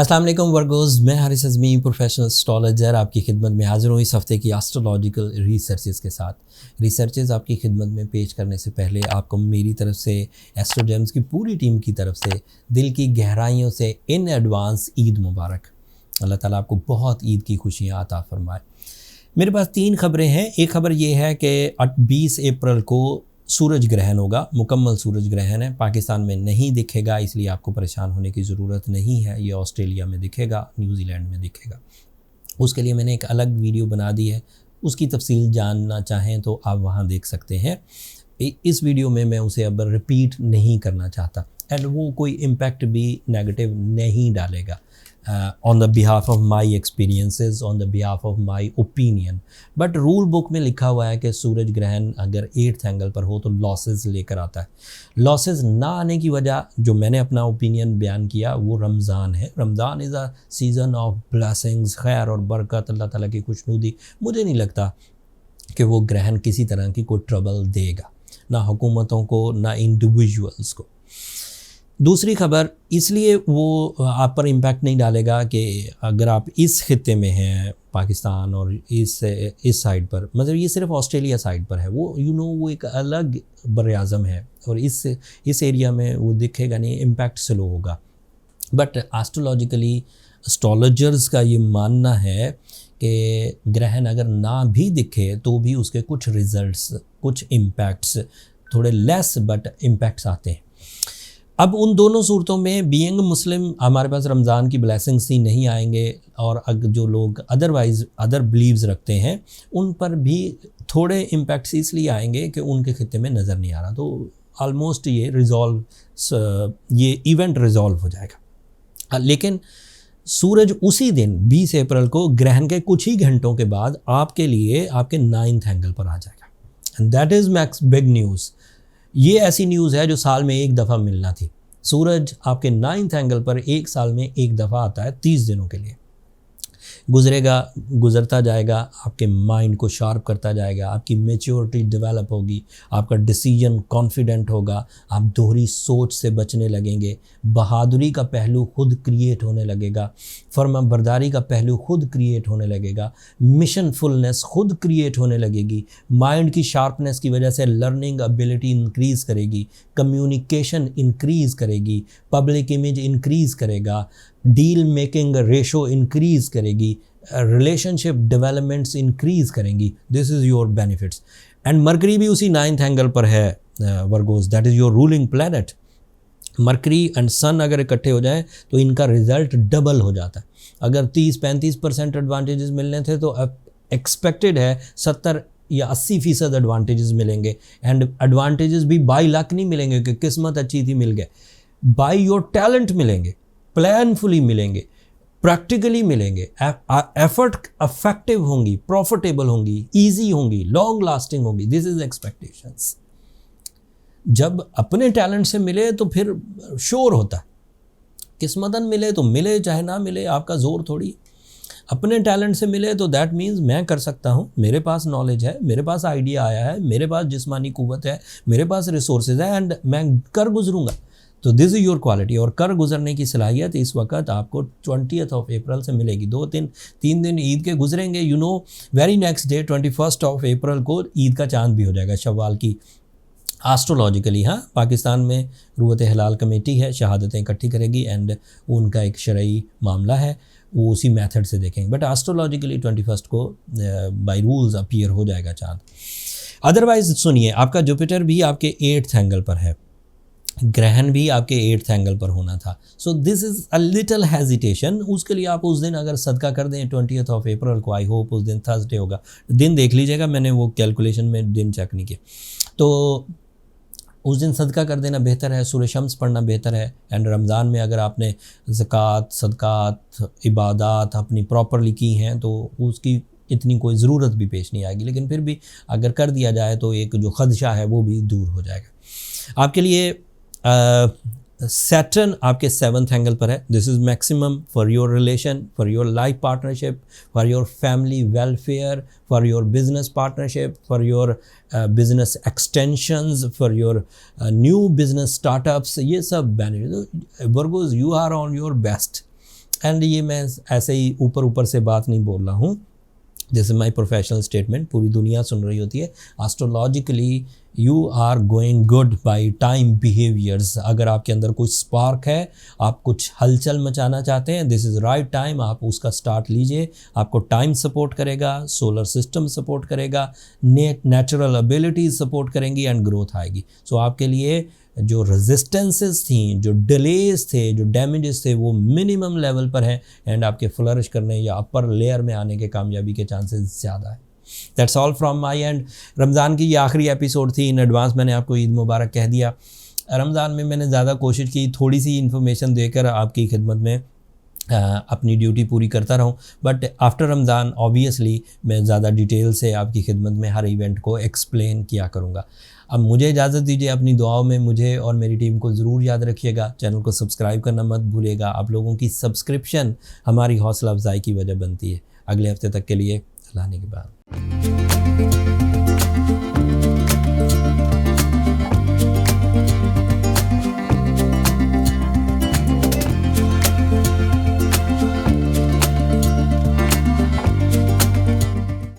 अस्सलाम वालेकुम वर्गोज़, मैं हारिस अज़मी प्रोफेशनल एस्ट्रोलॉजर आपकी खिदमत में हाज़िर हूँ इस हफ़्ते की एस्ट्रोलॉजिकल रिसर्चेज़ के साथ। रिसर्चेज़ आपकी खिदमत में पेश करने से पहले आपको मेरी तरफ से एस्ट्रोजेम्स की पूरी टीम की तरफ से दिल की गहराइयों से इन एडवांस ईद मुबारक। अल्लाह ताला आपको बहुत ईद की खुशियाँ अता फ़रमाए। मेरे पास 3 ख़बरें हैं। एक ख़बर ये है कि 20 अप्रैल को सूरज ग्रहण होगा, मुकम्मल सूरज ग्रहण है। पाकिस्तान में नहीं दिखेगा, इसलिए आपको परेशान होने की ज़रूरत नहीं है। ये ऑस्ट्रेलिया में दिखेगा, न्यूजीलैंड में दिखेगा। उसके लिए मैंने एक अलग वीडियो बना दी है, उसकी तफसील जानना चाहें तो आप वहाँ देख सकते हैं। इस वीडियो में मैं उसे अब रिपीट नहीं करना चाहता एंड वो कोई इम्पैक्ट भी नेगेटिव नहीं डालेगा on the behalf of my experiences, on the behalf of my opinion. But rule book में लिखा हुआ है कि सूरज ग्रहण अगर 8th एंगल पर हो तो लॉसेस लेकर आता है। लॉसेस ना आने की वजह जो मैंने अपना ओपिनियन बयान किया वो रमज़ान है। Ramzan is a season off blessings, खैर और बरकत, अल्लाह ताला की खुशनुदी। मुझे नहीं लगता कि वो ग्रहण किसी तरह की कोई ट्रबल देगा, ना हुकूमतों को ना इंडिविजुअल्स को। दूसरी खबर इसलिए वो आप पर इम्पैक्ट नहीं डालेगा कि अगर आप इस खित्ते में हैं पाकिस्तान और इस साइड पर, मतलब ये सिर्फ ऑस्ट्रेलिया साइड पर है, वो वो एक अलग बर-ए-आज़म है और इस एरिया में वो दिखेगा नहीं, इम्पैक्ट स्लो होगा। बट एस्ट्रोलॉजिकली एस्ट्रोलॉजर्स का ये मानना है कि ग्रहण अगर ना भी दिखे तो भी उसके कुछ रिजल्ट्स, कुछ इम्पैक्ट्स, थोड़े लेस बट इम्पैक्ट्स आते हैं। अब उन दोनों सूरतों में बीइंग मुस्लिम हमारे पास रमज़ान की ब्लेसिंग्स ही नहीं आएंगे और अगर जो लोग अदरवाइज़ अदर बिलीव्स रखते हैं उन पर भी थोड़े इम्पैक्ट्स इसलिए आएंगे कि उनके खित्ते में नज़र नहीं आ रहा। तो ऑलमोस्ट ये इवेंट रिजॉल्व हो जाएगा। लेकिन सूरज उसी दिन 20 अप्रैल को ग्रहण के कुछ ही घंटों के बाद आपके लिए आपके 9th एंगल पर आ जाएगा and that is max big news. ये ऐसी न्यूज़ है जो साल में एक दफ़ा मिलना थी। सूरज आपके 9th एंगल पर एक साल में एक दफ़ा आता है 30 दिनों के लिए। गुज़रता जाएगा, आपके माइंड को शार्प करता जाएगा, आपकी मैच्योरिटी डेवलप होगी, आपका डिसीजन कॉन्फिडेंट होगा, आप दोहरी सोच से बचने लगेंगे, बहादुरी का पहलू खुद क्रिएट होने लगेगा, फर्माबरदारी का पहलू खुद क्रिएट होने लगेगा, मिशनफुलनेस खुद क्रिएट होने लगेगी, माइंड की शार्पनेस की वजह से लर्निंग एबिलिटी इंक्रीज़ करेगी, कम्युनिकेशन इंक्रीज़ करेगी, पब्लिक इमेज इंक्रीज़ करेगा, डील मेकिंग रेशो इंक्रीज़ करेगी, रिलेशनशिप डेवलपमेंट्स इंक्रीज़ करेंगी। This is your benefits. And Mercury भी उसी 9th एंगल पर है Virgos, that is your ruling planet. Mercury and Sun अगर इकट्ठे हो जाएं तो इनका रिज़ल्ट डबल हो जाता है। अगर 30-35% एडवांटेजेस मिलने थे तो एक्सपेक्टेड है 70 या 80% एडवांटेजेस मिलेंगे। एंड एडवांटेजेस भी बाई लक नहीं मिलेंगे कि किस्मत अच्छी थी मिल गए, बाई योर टैलेंट मिलेंगे, प्लानफुली मिलेंगे, प्रैक्टिकली मिलेंगे, एफर्ट अफेक्टिव होंगी, प्रॉफिटेबल होंगी, इजी होंगी, लॉन्ग लास्टिंग होंगी। This is expectations. जब अपने टैलेंट से मिले तो फिर श्योर होता है, किस्मतन मिले तो मिले, चाहे ना मिले, आपका जोर थोड़ी। अपने टैलेंट से मिले तो दैट मीन्स मैं कर सकता हूँ, मेरे पास नॉलेज है, मेरे पास आइडिया आया है, मेरे पास जिस्मानी कुव्वत है, मेरे पास रिसोर्सेज है एंड मैं कर गुजरूंगा। तो दिस इज़ योर क्वालिटी। और कर गुजरने की सलाहियत इस वक्त आपको 20th ऑफ अप्रैल से मिलेगी। 3 दिन ईद के गुजरेंगे। Very next day 21st of April को ईद का चांद भी हो जाएगा शव्वाल की। एस्ट्रोलॉजिकली हाँ, पाकिस्तान में रुवत हलाल कमेटी है, शहादतें इकट्ठी करेगी एंड उनका एक शरई मामला है, वो उसी मेथड से देखेंगे। बट एस्ट्रोलॉजिकली 21st को बाय रूल्स अपीयर हो जाएगा चांद। अदरवाइज सुनिए, आपका जुपिटर भी आपके 8th एंगल पर है, ग्रहण भी आपके 8th एंगल पर होना था। So this is a little hesitation. उसके लिए आप उस दिन अगर सदका कर दें 20th ऑफ अप्रैल को, आई होप उस दिन थर्सडे होगा, दिन देख लीजिएगा, मैंने वो कैलकुलेशन में दिन चेक नहीं किया, तो उस दिन सदका कर देना बेहतर है, सूरह शम्स पढ़ना बेहतर है। एंड रमज़ान में अगर आपने ज़कात, सदकात, इबादात अपनी प्रॉपरली की हैं तो उसकी इतनी कोई ज़रूरत भी पेश नहीं आएगी, लेकिन फिर भी अगर कर दिया जाए तो एक जो खदशा है वो भी दूर हो जाएगा। आपके लिए सैटर्न आपके 7th एंगल पर है। This is maximum for your relation, for your life partnership, for your family welfare, for your business partnership, for your business extensions, for your new business startups. ये सब benefit. Virgos, you are on your best. And ये मैं ऐसे ही ऊपर ऊपर से बात नहीं बोल रहा हूँ, जैसे माई प्रोफेशनल स्टेटमेंट पूरी दुनिया सुन रही होती है। Astrologically you are going good by time behaviours. अगर आपके अंदर कुछ स्पार्क है, आप कुछ हलचल मचाना चाहते हैं, दिस इज़ राइट टाइम, आप उसका स्टार्ट लीजिए। आपको टाइम सपोर्ट करेगा, सोलर सिस्टम सपोर्ट करेगा, नेचुरल एबिलिटीज सपोर्ट करेंगी एंड ग्रोथ आएगी। सो आपके लिए जो रेजिस्टेंसेस थी, जो डिलेज थे, जो डैमेजेस थे, वो मिनिमम लेवल पर है एंड आपके फ्लरिश करने या अपर लेयर में आने के कामयाबी के चांसेस ज़्यादा है। That's all from my and. Ramzan की ये आखिरी एपिसोड थी। इन एडवांस मैंने आपको ईद मुबारक कह दिया। रमज़ान में मैंने ज़्यादा कोशिश की थोड़ी सी इन्फॉर्मेशन देकर आपकी खिदमत में अपनी ड्यूटी पूरी करता रहूं, बट आफ्टर रमज़ान ऑब्वियसली मैं ज़्यादा डिटेल से आपकी खिदमत में हर इवेंट को एक्सप्लेन किया करूँगा। अब मुझे इजाज़त दीजिए। अपनी दुआओं में मुझे और मेरी टीम को ज़रूर याद रखिएगा। चैनल को सब्सक्राइब करना मत भूलिएगा। आप लोगों की सब्सक्रिप्शन हमारी हौसला अफजाई की वजह बनती है। अगले हफ्ते तक के लिए अल्लाह ने के बाद।